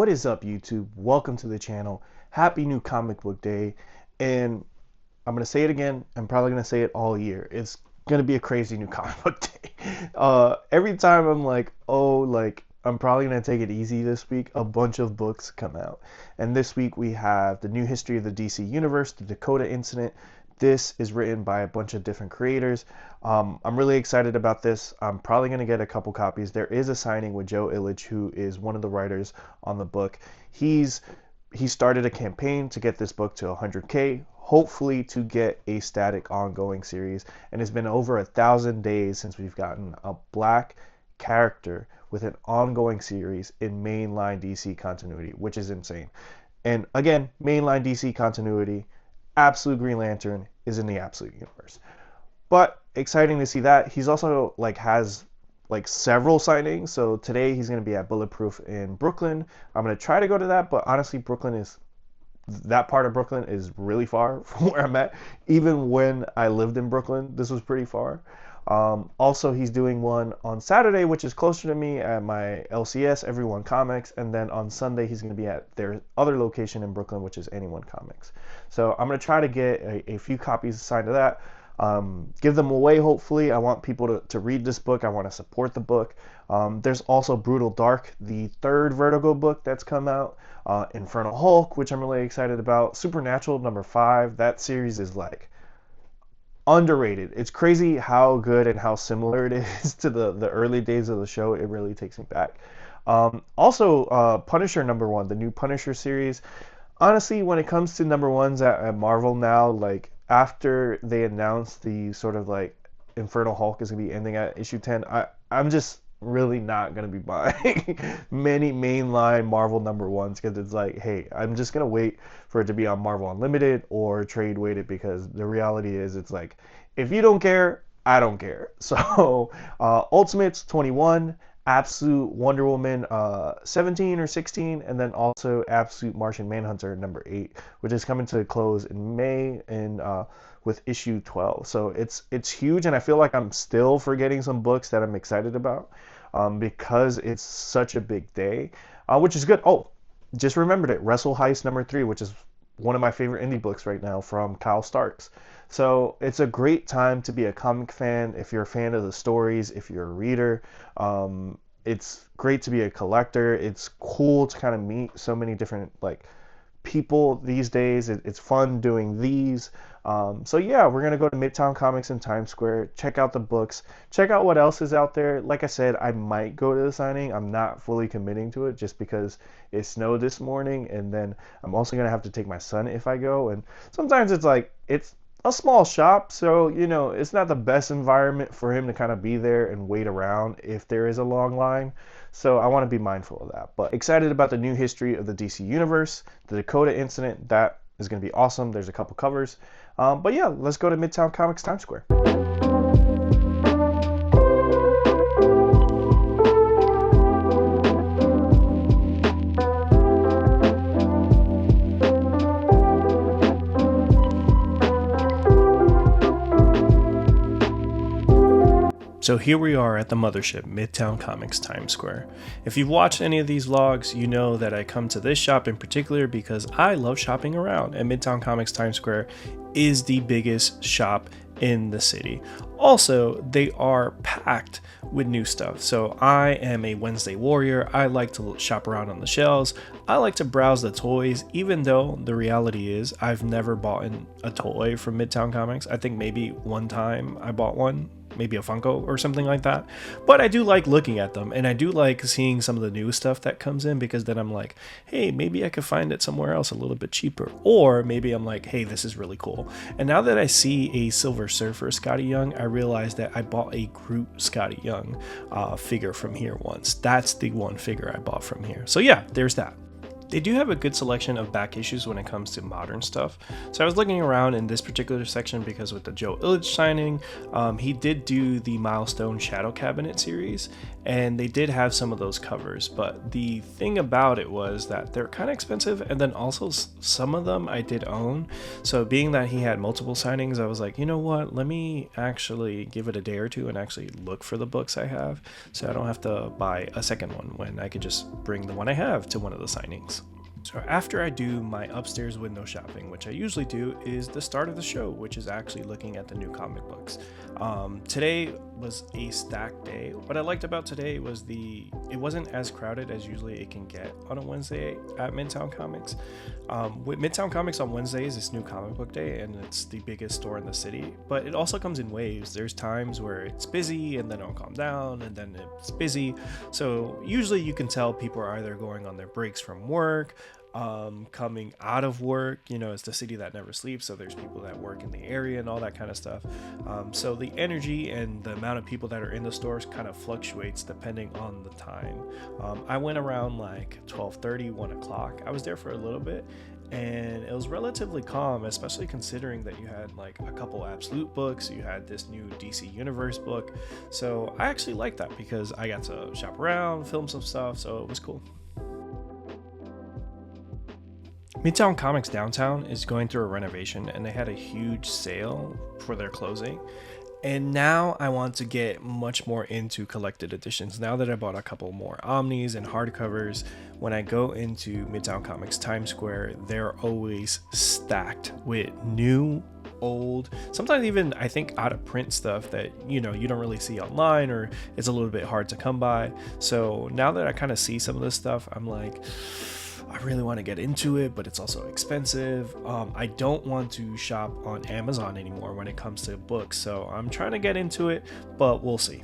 What is up, YouTube? Welcome to the channel. Happy new comic book day. And I'm going to say it again. I'm probably going to say it all year. It's going to be a crazy new comic book day. Every time I'm like, I'm probably going to take it easy this week, a bunch of books come out. And this week we have the new history of the DC Universe, the Dakota Incident. This is written by a bunch of different creators. I'm really excited about this. I'm probably going to get a couple copies. There is a signing with Joe Illidge, who is one of the writers on the book. He started a campaign to get this book to 100K, hopefully to get a static ongoing series. And it's been over 1,000 days since we've gotten a black character with an ongoing series in mainline DC continuity, which is insane. And again, mainline DC continuity, Absolute Green Lantern is in the Absolute Universe. But exciting to see that. He's also has several signings. So today he's going to be at Bulletproof in Brooklyn. I'm going to try to go to that, but honestly, that part of Brooklyn is really far from where I'm at. Even when I lived in Brooklyn, this was pretty far. Also, he's doing one on Saturday, which is closer to me, at my LCS, Everyone Comics. And then on Sunday, he's going to be at their other location in Brooklyn, which is Anyone Comics. So I'm going to try to get a few copies assigned to that. Give them away, hopefully. I want people to read this book. I want to support the book. There's also Brutal Dark, the third Vertigo book that's come out. Infernal Hulk, which I'm really excited about. Supernatural, number 5. That series is underrated. It's crazy how good and how similar it is to the early days of the show. It really takes me back. Also, Punisher number 1, the new Punisher series. Honestly, when it comes to number 1s at Marvel now, after they announced the sort of Infernal Hulk is going to be ending at issue 10, I'm just really not going to be buying many mainline Marvel number 1s, because it's hey, I'm just going to wait for it to be on Marvel Unlimited or trade weighted, because the reality is it's if you don't care, I don't care. So Ultimates 21, Absolute Wonder Woman 17 or 16, and then also Absolute Martian Manhunter number 8, which is coming to a close in May, and with issue 12. So it's huge, and I feel like I'm still forgetting some books that I'm excited about, because it's such a big day, which is good. Oh, just remembered it. Wrestle Heist number 3, which is one of my favorite indie books right now, from Kyle Starks. So it's a great time to be a comic fan if you're a fan of the stories, if you're a reader. It's great to be a collector. It's cool to kind of meet so many different people these days. It's fun doing these. So yeah, we're gonna go to Midtown Comics in Times Square, check out the books, check out what else is out there. Like I said, I might go to the signing. I'm not fully committing to it just because it snowed this morning, and then I'm also gonna have to take my son if I go. And sometimes it's it's a small shop, so it's not the best environment for him to kind of be there and wait around if there is a long line. So I want to be mindful of that. But excited about the new history of the DC Universe, the Dakota Incident. That is going to be awesome. There's a couple covers. But yeah, let's go to Midtown Comics Times Square. So here we are at the mothership, Midtown Comics Times Square. If you've watched any of these vlogs, you know that I come to this shop in particular because I love shopping around, and Midtown Comics Times Square is the biggest shop in the city. Also, they are packed with new stuff. So I am a Wednesday warrior. I like to shop around on the shelves. I like to browse the toys, even though the reality is I've never bought a toy from Midtown Comics. I think maybe one time I bought one, maybe a Funko or something like that. But I do like looking at them, and I do like seeing some of the new stuff that comes in, because then I'm like, hey, maybe I could find it somewhere else a little bit cheaper. Or maybe I'm like, hey, this is really cool. And now that I see a Silver Surfer Scotty Young, I realize that I bought a Groot Scotty Young figure from here once. That's the one figure I bought from here. So yeah, there's that. They do have a good selection of back issues when it comes to modern stuff. So I was looking around in this particular section because with the Joe Illidge signing, he did do the Milestone Shadow Cabinet series, and they did have some of those covers, but the thing about it was that they're kind of expensive, and then also some of them I did own. So being that he had multiple signings, I was like, you know what, let me actually give it a day or two and actually look for the books I have, so I don't have to buy a second one when I could just bring the one I have to one of the signings. So after I do my upstairs window shopping, which I usually do, is the start of the show, which is actually looking at the new comic books. Today was a stacked day. What I liked about today was it wasn't as crowded as usually it can get on a Wednesday at Midtown Comics. With Midtown Comics on Wednesdays, it's new comic book day, and it's the biggest store in the city. But it also comes in waves. There's times where it's busy, and then it'll calm down, and then it's busy. So usually you can tell people are either going on their breaks from work, coming out of work. It's the city that never sleeps, so there's people that work in the area and all that kind of stuff. So the energy and the amount of people that are in the stores kind of fluctuates depending on the time. I went around like 12:30, 1 o'clock. I was there for a little bit, and it was relatively calm, especially considering that you had like a couple Absolute books, you had this new DC Universe book. So I actually liked that because I got to shop around, film some stuff, so it was cool. Midtown Comics downtown is going through a renovation, and they had a huge sale for their closing. And now I want to get much more into collected editions. Now that I bought a couple more omnis and hardcovers, when I go into Midtown Comics Times Square, they're always stacked with new, old, sometimes even I think out of print stuff that you don't really see online, or it's a little bit hard to come by. So now that I kind of see some of this stuff, I'm like, I really want to get into it, but it's also expensive. I don't want to shop on Amazon anymore when it comes to books, so I'm trying to get into it, but we'll see.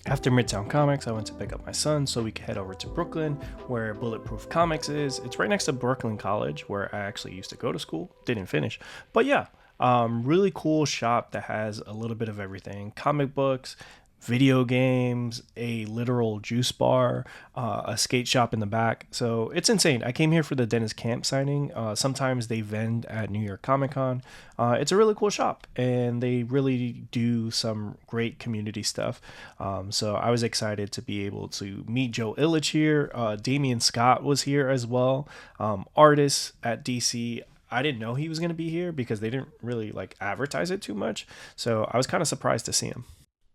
After Midtown Comics, I went to pick up my son so we could head over to Brooklyn, where Bulletproof Comics is. It's right next to Brooklyn College, where I actually used to go to school. Didn't finish, but yeah, really cool shop that has a little bit of everything: comic books, video games, a literal juice bar, a skate shop in the back. So it's insane. I came here for the Dennis Camp signing. Sometimes they vend at New York Comic Con. It's a really cool shop, and they really do some great community stuff. So I was excited to be able to meet Joe Illidge here. Damian Scott was here as well. Artists at DC. I didn't know he was going to be here because they didn't really advertise it too much. So I was kind of surprised to see him.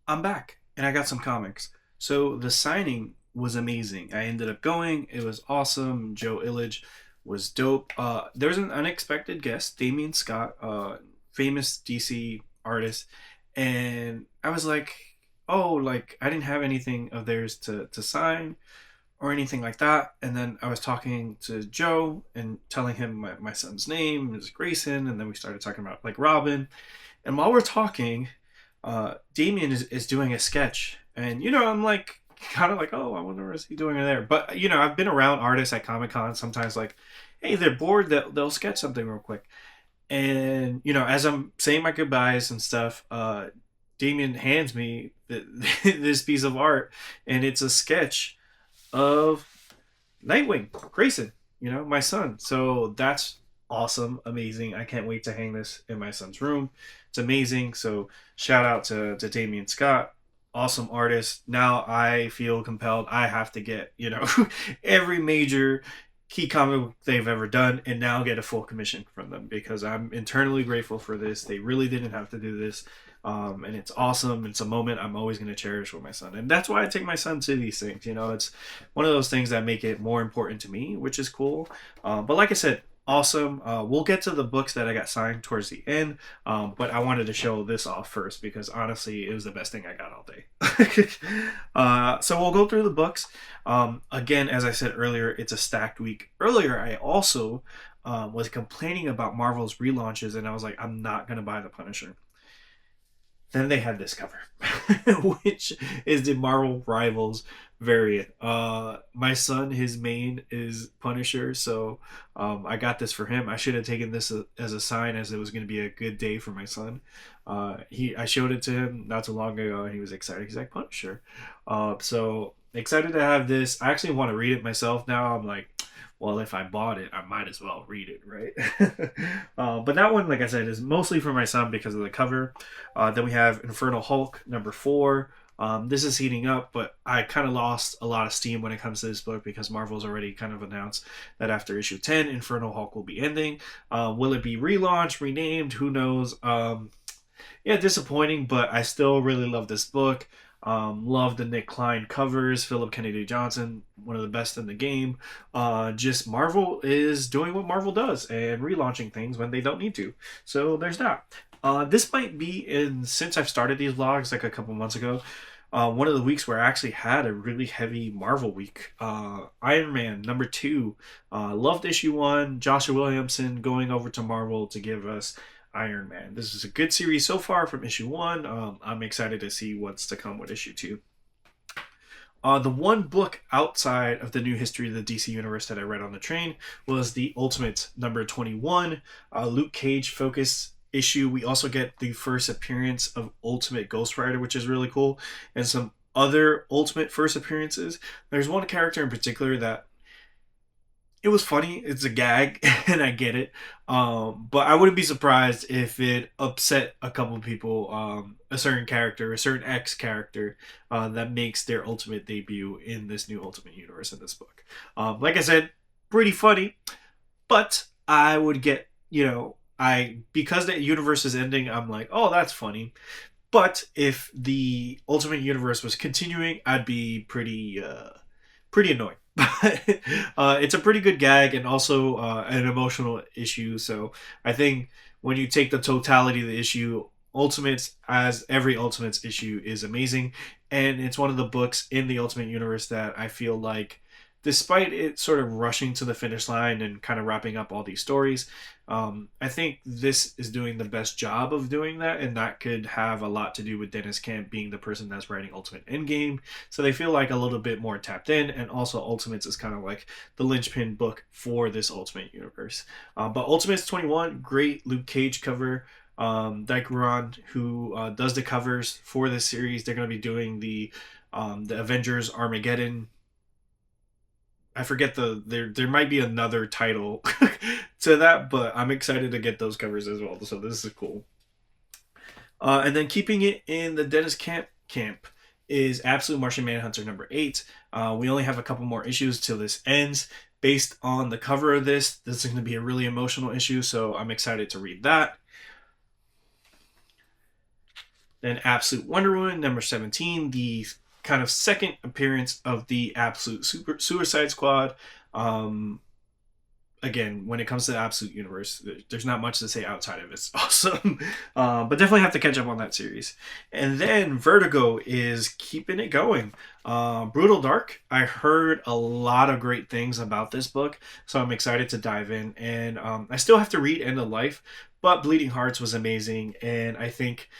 I'm back, and I got some comics. So the signing was amazing. I ended up going. It was awesome. Joe Illidge was dope. There was an unexpected guest, Damian Scott, famous DC artist, and I was like, oh, I didn't have anything of theirs to sign or anything like that. And then I was talking to Joe and telling him my son's name is Grayson, and then we started talking about Robin. And while we're talking, Damien is doing a sketch, and I'm kind of oh, I wonder what is he doing there. But I've been around artists at Comic-Con sometimes, hey, they're bored, they'll sketch something real quick. And as I'm saying my goodbyes and stuff, Damien hands me this piece of art, and it's a sketch of Nightwing, Grayson, my son. So that's awesome, amazing. I can't wait to hang this in my son's room. It's amazing. So shout out to Damian Scott, awesome artist. Now I feel compelled. I have to get every major key comic book they've ever done, and now get a full commission from them, because I'm internally grateful for this. They really didn't have to do this. And it's awesome. It's a moment I'm always going to cherish with my son. And that's why I take my son to these things. It's one of those things that make it more important to me, which is cool. But like I said, awesome. We'll get to the books that I got signed towards the end. But I wanted to show this off first because honestly, it was the best thing I got all day. So we'll go through the books. Again, as I said earlier, it's a stacked week. Earlier, I also was complaining about Marvel's relaunches, and I was like, I'm not going to buy The Punisher. Then they had this cover, which is the Marvel Rivals variant. My son, his main is Punisher, so I got this for him. I should have taken this as a sign, as it was going to be a good day for my son. I showed it to him not too long ago, and he was excited. He's like, Punisher. So excited to have this. I actually want to read it myself now. I'm like, well, if I bought it, I might as well read it, right? But that one, like I said, is mostly for my son because of the cover. Then we have Infernal Hulk, number 4. This is heating up, but I kind of lost a lot of steam when it comes to this book because Marvel's already kind of announced that after issue 10, Infernal Hulk will be ending. Will it be relaunched, renamed? Who knows? Yeah, disappointing, but I still really love this book. Love the Nick Klein covers, Philip Kennedy Johnson, one of the best in the game. Just Marvel is doing what Marvel does and relaunching things when they don't need to. So there's that. This might be since I've started these vlogs like a couple months ago. One of the weeks where I actually had a really heavy Marvel week. Iron Man #2. Loved issue 1. Joshua Williamson going over to Marvel to give us Iron Man. This is a good series so far from issue 1. I'm excited to see what's to come with issue 2. The one book outside of the new history of the DC universe that I read on the train was the Ultimate #21, Luke Cage focus issue. We also get the first appearance of Ultimate Ghost Rider, which is really cool, and some other Ultimate first appearances. There's one character in particular that it was funny. It's a gag, and I get it. But I wouldn't be surprised if it upset a couple of people. A certain character, a certain X character, that makes their Ultimate debut in this new Ultimate universe in this book. Like I said, pretty funny. But I would get, because the universe is ending, I'm like, oh, that's funny. But if the Ultimate Universe was continuing, I'd be pretty annoyed. It's a pretty good gag and also an emotional issue. So I think when you take the totality of the issue, Ultimates, as every Ultimates issue, is amazing. And it's one of the books in the Ultimate Universe that I feel like, despite it sort of rushing to the finish line and kind of wrapping up all these stories, I think this is doing the best job of doing that, and that could have a lot to do with Dennis Camp being the person that's writing Ultimate Endgame. So they feel like a little bit more tapped in, and also Ultimates is kind of like the linchpin book for this Ultimate universe. But Ultimates 21, great Luke Cage cover. Dyke Ruan, who does the covers for this series, they're going to be doing the Avengers Armageddon. I forget there might be another title to that, but I'm excited to get those covers as well. So this is cool. And then keeping it in the Dennis Camp is Absolute Martian Manhunter #8. We only have a couple more issues till this ends. Based on the cover of this is going to be a really emotional issue, so I'm excited to read that. Then Absolute Wonder Woman #17, the kind of second appearance of the Absolute Suicide Squad. Again, when it comes to the Absolute Universe, there's not much to say outside of it's awesome. But definitely have to catch up on that series. And then Vertigo is keeping it going. Brutal Dark, I heard a lot of great things about this book, so I'm excited to dive in. And I still have to read End of Life, but Bleeding Hearts was amazing, and I think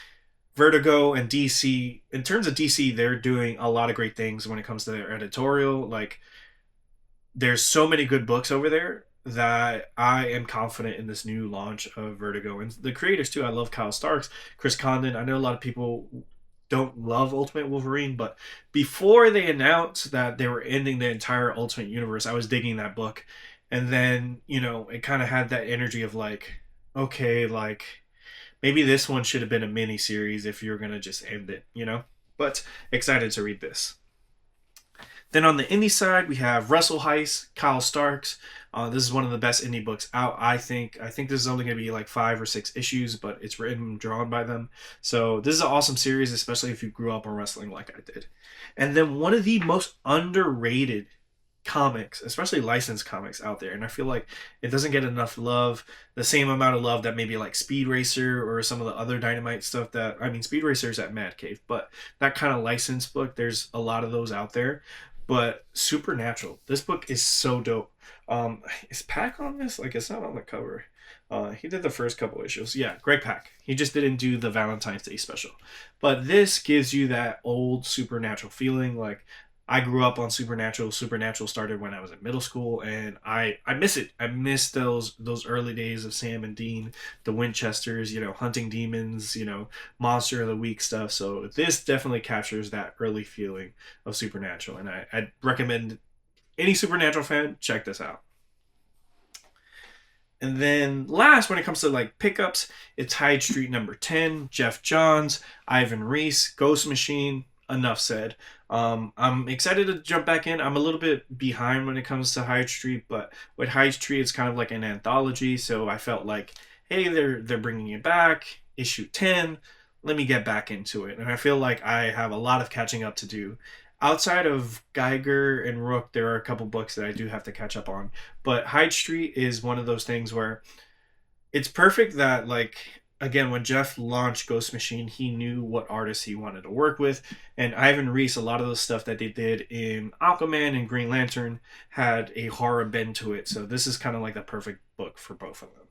Vertigo and DC, in terms of DC, they're doing a lot of great things when it comes to their editorial. Like, there's so many good books over there that I am confident in this new launch of Vertigo. And the creators, too. I love Kyle Starks, Chris Condon. I know a lot of people don't love Ultimate Wolverine, but before they announced that they were ending the entire Ultimate Universe, I was digging that book. And then, it kind of had that energy of like, okay, like, maybe this one should have been a mini series if you're going to just end it, But excited to read this. Then on the indie side, we have Russell Heiss, Kyle Starks. This is one of the best indie books out, I think. I think this is only going to be like 5 or 6 issues, but it's written and drawn by them. So this is an awesome series, especially if you grew up on wrestling like I did. And then one of the most underrated comics, especially licensed comics out there, and I feel like it doesn't get enough love, the same amount of love that maybe like Speed Racer or some of the other Dynamite stuff Speed Racer is at Mad Cave, but that kind of licensed book, there's a lot of those out there. But Supernatural, this book is so dope. Is Pack on this? Like, it's not on the cover. He did the first couple issues. Yeah, Greg Pak. He just didn't do the Valentine's Day special. But this gives you that old Supernatural feeling. Like, I grew up on Supernatural. Supernatural started when I was in middle school, and I miss it. I miss those early days of Sam and Dean, the Winchesters, hunting demons, monster of the week stuff. So this definitely captures that early feeling of Supernatural, and I'd recommend any Supernatural fan, check this out. And then last, when it comes to like pickups, it's Hyde Street #10, Jeff Johns, Ivan Reis, Ghost Machine. enough said. I'm excited to jump back in. I'm a little bit behind when it comes to Hyde Street, but with Hyde Street, it's kind of like an anthology. So I felt like, hey, they're bringing it back. Issue 10. Let me get back into it, and I feel like I have a lot of catching up to do. Outside of Geiger and Rook, there are a couple books that I do have to catch up on. But Hyde Street is one of those things where it's perfect that, like, again, when Jeff launched Ghost Machine, he knew what artists he wanted to work with, and Ivan Reis, a lot of the stuff that they did in Aquaman and Green Lantern had a horror bend to it, so this is kind of like the perfect book for both of them.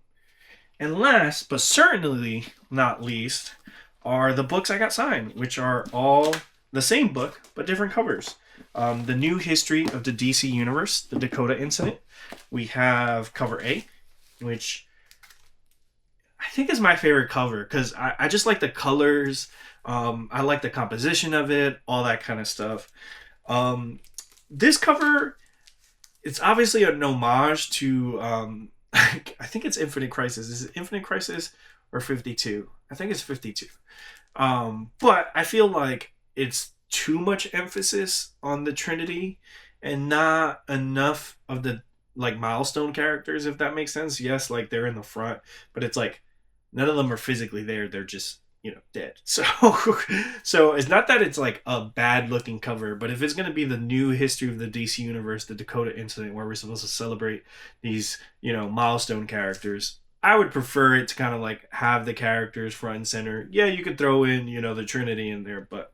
And last but certainly not least are the books I got signed, which are all the same book but different covers. The New History of the DC Universe, the Dakota Incident. We have cover A, which I think is my favorite cover because I just like the colors. I like the composition of it, all that kind of stuff. This cover, it's obviously an homage to, I think it's Infinite Crisis. Is it Infinite Crisis or 52? I think it's 52. But I feel like it's too much emphasis on the Trinity and not enough of the like milestone characters, if that makes sense. Yes, like they're in the front, but it's like none of them are physically there. They're just, dead. So so it's not that it's like a bad looking cover, but if it's going to be the new history of the DC universe, the Dakota Incident, where we're supposed to celebrate these, milestone characters, I would prefer it to kind of like have the characters front and center. Yeah, you could throw in, the Trinity in there, but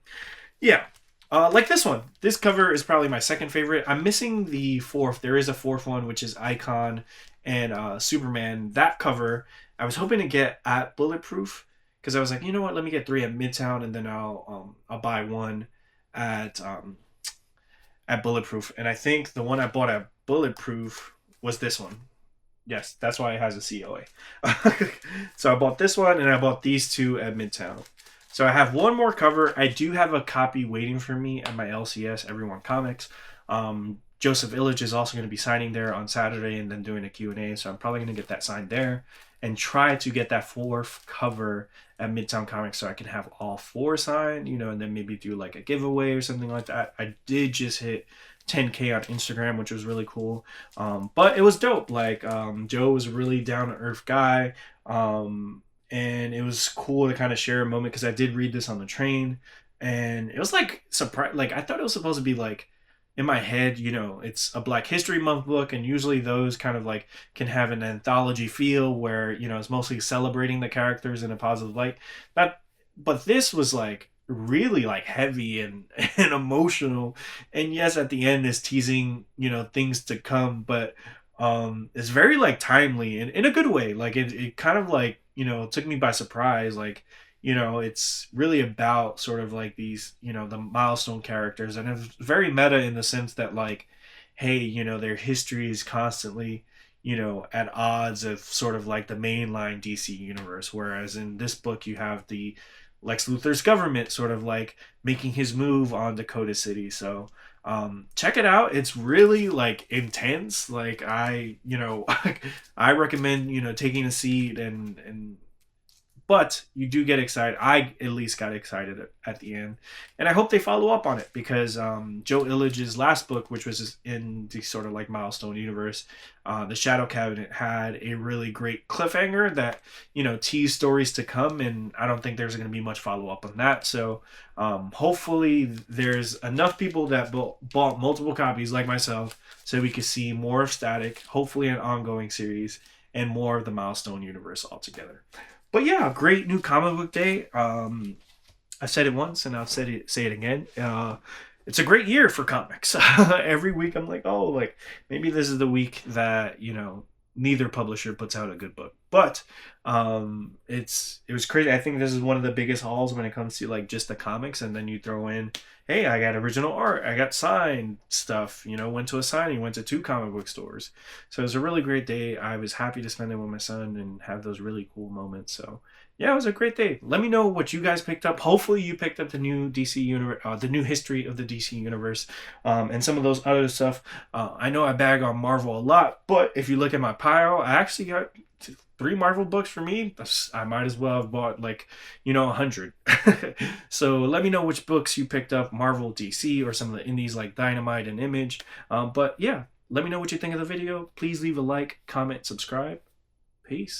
yeah. Like this one. This cover is probably my second favorite. I'm missing the fourth. There is a fourth one, which is Icon and Superman. That cover, I was hoping to get at Bulletproof because I was like, you know what? Let me get 3 at Midtown, and then I'll buy one at Bulletproof. And I think the one I bought at Bulletproof was this one. Yes, that's why it has a COA. So I bought this one, and I bought these 2 at Midtown. So I have one more cover. I do have a copy waiting for me at my LCS, Everyone Comics. Joseph Illidge is also going to be signing there on Saturday and then doing a Q&A. So I'm probably going to get that signed there and try to get that 4th cover at Midtown Comics so I can have all 4 signed, and then maybe do like a giveaway or something like that. I did just hit 10K on Instagram, which was really cool. But it was dope. Like, Joe was a really down-to-earth guy. And it was cool to kind of share a moment because I did read this on the train, and it was like surprise. Like, I thought it was supposed to be like in my head, it's a Black History Month book, and usually those kind of like can have an anthology feel where it's mostly celebrating the characters in a positive light. But this was like really like heavy and emotional, and yes, at the end is teasing things to come, but it's very like timely and in a good way. Like it kind of like took me by surprise. Like, it's really about sort of like these, the milestone characters, and it's very meta in the sense that like, hey, their history is constantly, at odds of sort of like the mainline DC universe. Whereas in this book, you have the Lex Luthor's government sort of like making his move on Dakota City. So check it out. It's really like intense. Like I recommend taking a seat and but you do get excited. I at least got excited at the end, and I hope they follow up on it because Joe Illidge's last book, which was in the sort of like milestone universe, the Shadow Cabinet, had a really great cliffhanger that teased stories to come, and I don't think there's going to be much follow up on that. So hopefully there's enough people that bought multiple copies like myself so we could see more of Static, hopefully an ongoing series, and more of the milestone universe altogether. But yeah, great new comic book day. I said it once and I'll say it again. It's a great year for comics. Every week I'm like, oh, like maybe this is the week that neither publisher puts out a good book. But it was crazy. I think this is one of the biggest hauls when it comes to like just the comics, and then you throw in, hey, I got original art, I got signed stuff, went to a signing, went to 2 comic book stores. So it was a really great day. I was happy to spend it with my son and have those really cool moments. So yeah, it was a great day. Let me know what you guys picked up. Hopefully you picked up the new DC universe, the new history of the DC universe, and some of those other stuff. I know I bag on Marvel a lot, but if you look at my pile, I actually got 3 Marvel books for me, I might as well have bought like, 100. So let me know which books you picked up, Marvel, DC, or some of the indies like Dynamite and Image. But yeah, let me know what you think of the video. Please leave a like, comment, subscribe. Peace.